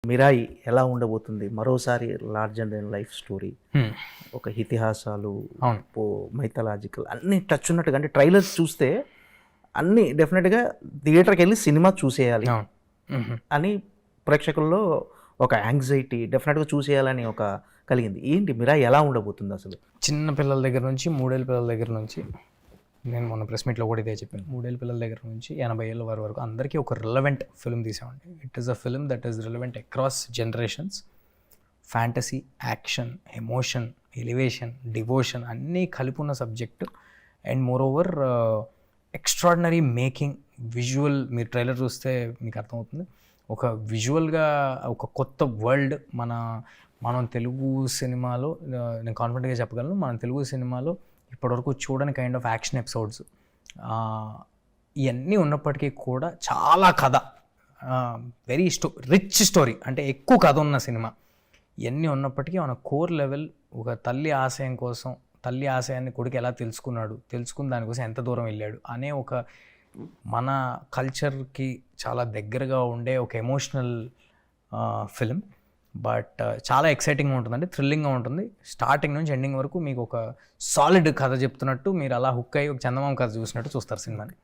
మిరాయి ఎలా ఉండబోతుంది? మరోసారి లార్జర్ దెన్ లైఫ్ స్టోరీ, ఒక ఇతిహాసాలు, మైథలాజికల్ అన్నీ టచ్ ఉన్నట్టుగా, అంటే ట్రైలర్స్ చూస్తే అన్నీ డెఫినెట్గా థియేటర్కి వెళ్ళి సినిమా చూసేయాలి అని ప్రేక్షకుల్లో ఒక యాంగ్జైటీ, డెఫినెట్గా చూసేయాలని ఒక కలిగింది. ఏంటి మిరాయి ఎలా ఉండబోతుంది అసలు? చిన్న పిల్లల దగ్గర నుంచి 3 ఏళ్ళ పిల్లల దగ్గర నుంచి, నేను మొన్న ప్రెస్ మీట్లో కూడా ఇదే చెప్పాను, 3 ఏళ్ళ పిల్లల దగ్గర నుంచి 80 ఏళ్ళ వారి వరకు అందరికీ ఒక రిలవెంట్ ఫిల్మ్ తీసామండి. It is a film that is relevant across generations. Fantasy, action, emotion, elevation, devotion అన్నీ కలిపి ఉన్న subject. And moreover extraordinary making, visual. మీరు ట్రైలర్ చూస్తే మీకు అర్థమవుతుంది. ఒక విజువల్గా ఒక కొత్త వరల్డ్. మనం తెలుగు సినిమాలో, నేను కాన్ఫిడెంట్గా చెప్పగలను, మన తెలుగు సినిమాలో ఇప్పటివరకు చూడని కైండ్ ఆఫ్ యాక్షన్ ఎపిసోడ్స్ ఇవన్నీ ఉన్నప్పటికీ కూడా చాలా కథ, వెరీ రిచ్ స్టోరీ, అంటే ఎక్కువ కథ ఉన్న సినిమా. ఇవన్నీ ఉన్నప్పటికీ మన కోర్ లెవెల్, ఒక తల్లి ఆశయం కోసం, తల్లి ఆశయాన్ని కొడుకు ఎలా తెలుసుకున్నాడు, తెలుసుకుని దానికోసం ఎంత దూరం వెళ్ళాడు అనే ఒక మన కల్చర్కి చాలా దగ్గరగా ఉండే ఒక ఎమోషనల్ ఫిల్మ్. బట్ చాలా ఎక్సైటింగ్గా ఉంటుందండి, థ్రిల్లింగ్గా ఉంటుంది. స్టార్టింగ్ నుంచి ఎండింగ్ వరకు మీకు ఒక సాలిడ్ కథ చెప్తున్నట్టు, మీరు అలా హుక్ అయ్యి ఒక చందమామ కథ చూసినట్టు చూస్తారు సినిమాని.